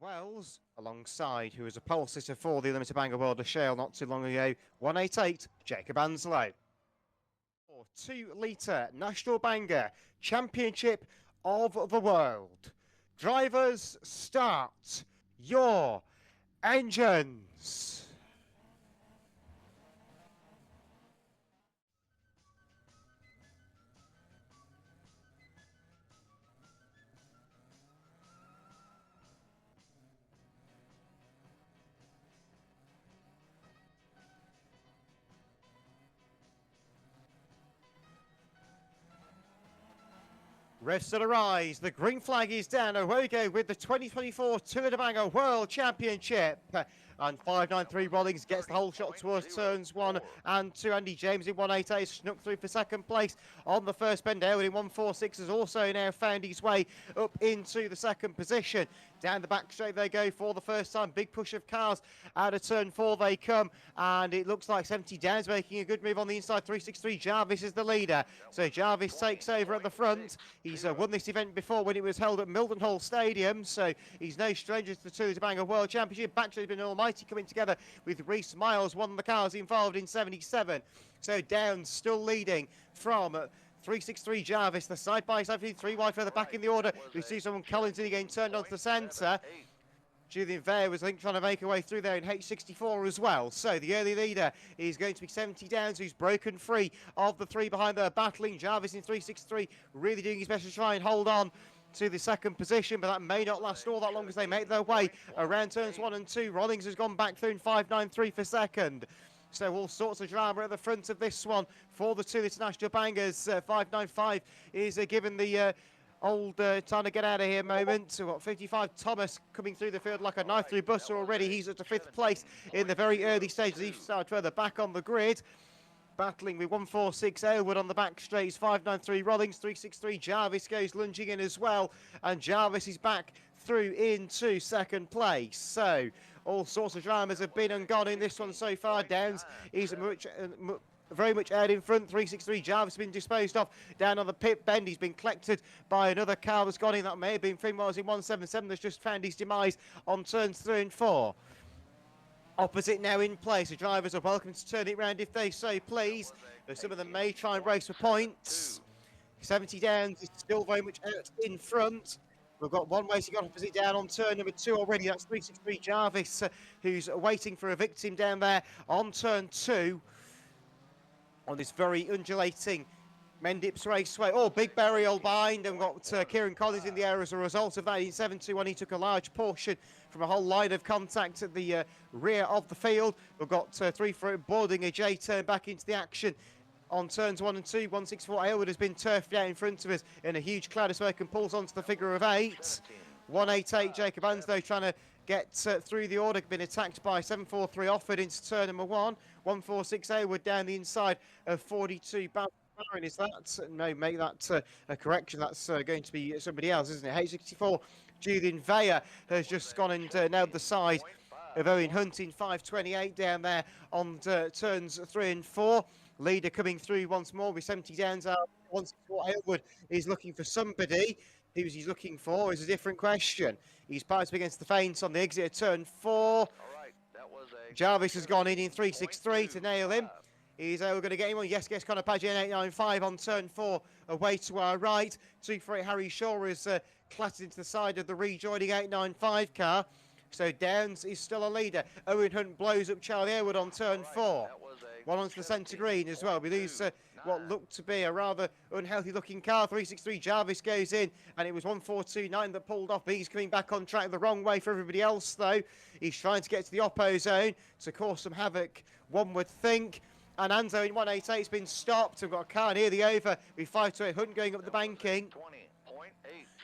Wells alongside, who was a pole sitter for the Limited Banger World of Shale not too long ago, 188, Jacob Anslow. 2-litre National Banger Championship of the World. Drivers, start your engines. Refs to the rise, the green flag is down. Away we go with the 2024 2Litre Banger World Championship. And 593 Rollins gets the whole shot towards turns 1 and 2. Andy James in 188 snuck through for second place on the first bend. Elwood in 146 has also now found his way up into the second position. Down the back straight they go for the first time. Big push of cars out of turn 4 they come. And it looks like 70 Downs making a good move on the inside. 363 Jarvis is the leader. So Jarvis takes over at the front. He's won this event before when it was held at Mildenhall Stadium. So he's no stranger to the 2Litre Banger World Championship. Backstreet's been almighty coming together with Reese Miles, one of the cars involved in 77. So Downs still leading from 363 Jarvis, the side-by-side 3 wide further back in the order. We see someone Collins again turned onto the centre. Julian Vare was, I think, trying to make her way through there in H64 as well. So the early leader is going to be 70 Downs, who's broken free of the 3 behind there, battling Jarvis in 363, really doing his best to try and hold on to the second position, but that may not last all that long as they make their way around turns 1 and 2. Rollins has gone back through in 593 for second. So all sorts of drama at the front of this one for the 2Litre National Bangers. 595 is given the old time to get out of here moment. So what, 55 Thomas coming through the field like a knife through butter already. He's at the 5th place in the very early stages. He started further back on the grid. Battling with 146 Aylward on the back straights, 593 Rollins, 363 Jarvis goes lunging in as well, and Jarvis is back through into second place. So all sorts of dramas have been and gone in this one so far. Downs is very much out in front. 363 Jarvis has been disposed of down on the pit bend. He's been collected by another car that's gone in. That may have been Finwell's in 177 that's just found his demise on turns 3 and 4. Opposite now in place. The drivers are welcome to turn it round if they so please. Some of them may try and race for points. 70 Downs is still very much out in front. We've got one racing opposite down on turn number 2 already. That's 363 Jarvis, who's waiting for a victim down there on turn 2. On this very undulating Mendips Raceway. Oh, big burial behind. And we've got Kieran Collins in the air as a result of that. In 721, he took a large portion from a whole line of contact at the rear of the field. We've got 3 for boarding a J turn back into the action on turns 1 and 2. 164 Aylward has been turfed out in front of us in a huge cloud of smoke and pulls onto the figure of 8. 188 Jacob Anslow trying to get through the order, been attacked by 743 Offord into turn number 1. 146 Aylward down the inside of 42 Baron. Is that? No, make that a correction. That's going to be somebody else, isn't it? H64 Julian Vare has just gone and nailed the side of Owen Hunt in 528 down there on turns 3 and 4. Leader coming through once more with 70 Downs out. 164 Aylward is looking for somebody. Who he's looking for is a different question. He's parked up against the fence on the exit of turn 4. Jarvis has gone in 363 to nail him. Is we're going to get him on? Yes, Connor Paget 895 on turn 4 away to our right. 248 Harry Shaw is clattered into the side of the rejoining 895 car. So Downs is still a leader. Owen Hunt blows up Charlie Aylward on turn 4. One onto the centre green as well. We lose what looked to be a rather unhealthy looking car. 363 Jarvis goes in, and it was 1429 that pulled off, but he's coming back on track the wrong way for everybody else though. He's trying to get to the oppo zone to cause some havoc, one would think. And Anzo in 188 has been stopped. We've got a car near the over with 528 Hunt going up the banking.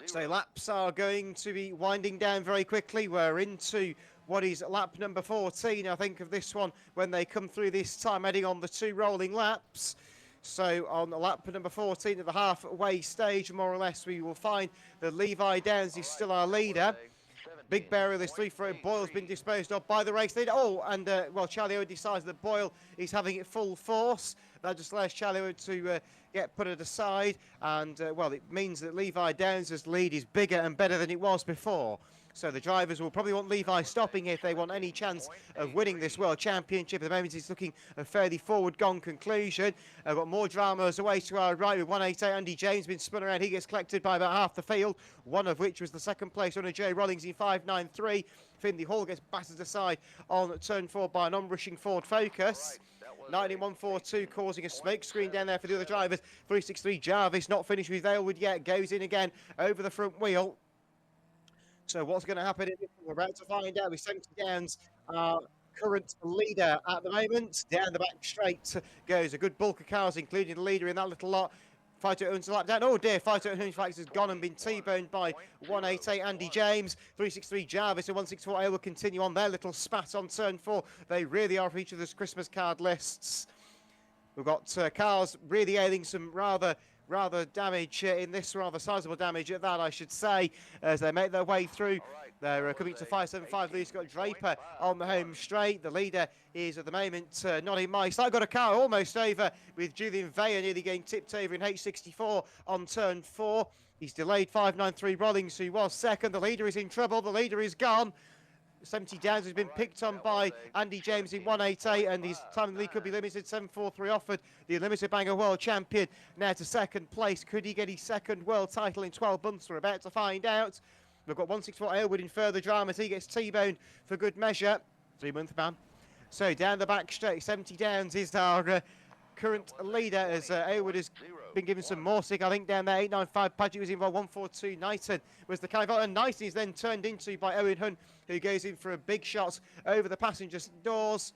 So laps are going to be winding down very quickly. We're into what is lap number 14, I think, of this one when they come through this time, heading on the 2 rolling laps. So on lap number 14 at the halfway stage, more or less, we will find that Levi Downs is still our leader. Big barrier, this 3 for Boyle's been disposed of by the race leader. Oh, and well, Charlie Owen decides that Boyle is having it full force. That just allows Charlie Owen to get put it aside. And, well, it means that Levi Downs' lead is bigger and better than it was before. So the drivers will probably want Levi stopping if they want any chance of winning this World Championship. At the moment, it's looking a fairly forward-gone conclusion. Got more dramas away to our right with 188. Andy James been spun around. He gets collected by about half the field, one of which was the second place runner, Joe Rollings, in 5.93. Finley Hall gets battered aside on turn 4 by an on-rushing Ford Focus. 19.142 causing a smoke screen down there for the other drivers. 363 Jarvis not finished with Aylward yet. Goes in again over the front wheel. So what's going to happen in this? We're about to find out with 70 Downs, current leader at the moment. Down the back straight goes a good bulk of cars, including the leader in that little lot. 528 lap down. Oh dear, 528 has gone and been T-boned by 188 Andy James. 363 Jarvis and 164 will continue on their little spat on turn 4. They really are for each other's Christmas card lists. We've got cars really ailing some rather damage in this, rather sizable damage at that, I should say, as they make their way through. They're coming to 575. Lee's got Draper on the home straight. The leader is at the moment not in my sight. Got a car almost over with Julian Veyer nearly getting tipped over in H64 on turn 4. He's delayed 593 Rollings, who was second. The leader is in trouble. The leader is gone. 70 Downs has been picked on by Andy James in 188, and his time in the lead could be limited. 743 offered the Unlimited Banger World Champion now to second place. Could he get his second world title in 12 months? We're about to find out. We've got 164 Aylward in further dramas. He gets T-boned for good measure. 3-month ban. So down the back straight, 70 Downs is our current leader, as Aylward has been given some more sick. I think down there, 895 Paget was involved. 142 Knighton was the kind of, and Knighton is then turned into by Owen Hunt, who goes in for a big shot over the passenger doors.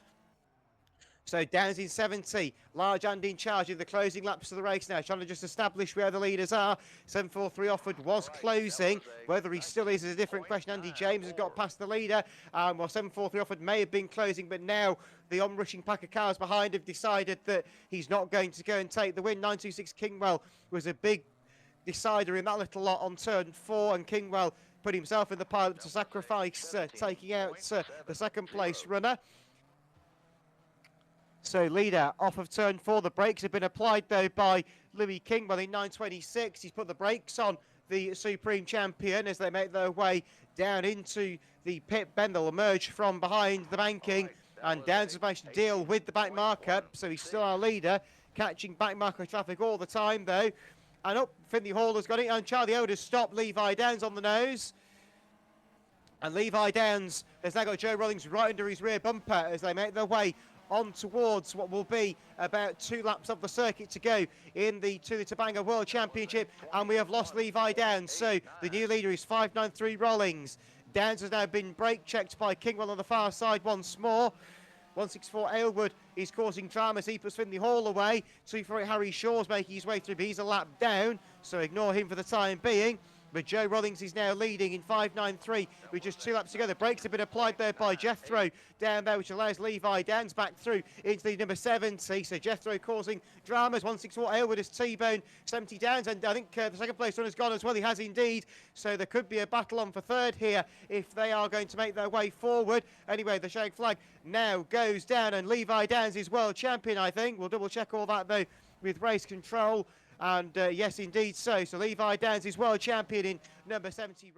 So Downs in 70, Large Andy in charge in the closing laps of the race now, trying to just establish where the leaders are. 743 offered was closing. Whether he still is a different question. Andy James has got past the leader. Well, 743 offered may have been closing, but now the onrushing pack of cars behind have decided that he's not going to go and take the win. 926 Kingwell was a big decider in that little lot on turn 4, and Kingwell put himself in the pile to sacrifice taking out the second place runner. So leader off of turn 4. The brakes have been applied though by Louis Kingwell in 926. He's put the brakes on the Supreme Champion as they make their way down into the pit bend. They'll emerge from behind the banking, and Downs has managed to deal with the back marker, so he's still our leader, catching back marker traffic all the time though. And up, Finley Hall has got it, and Charlie Olders stopped Levi Downs on the nose. And Levi Downs has now got Joe Rollings right under his rear bumper as they make their way on towards what will be about 2 laps of the circuit to go in the 2Litre Banger World Championship, and we have lost Levi Downs. So the new leader is 593 Rollings. Downs has now been brake checked by Kingwell on the far side once more. 164 Aylward is causing dramas. He puts Finley Hall away. 248 Harry Shaw's making his way through, but he's a lap down, so ignore him for the time being. But Joe Rollings is now leading in 5.93 with just 2 laps to go. The brakes have been applied there by Jethro down there, which allows Levi Downs back through into the number 70. So Jethro causing dramas. 164 Aylward is T-bone 70 Downs, and I think the second place runner's gone as well. He has indeed. So there could be a battle on for third here if they are going to make their way forward. Anyway, the shag flag now goes down, and Levi Downs is world champion, I think. We'll double check all that though with race control. And yes, indeed so. So Levi Downs is world champion in number 70.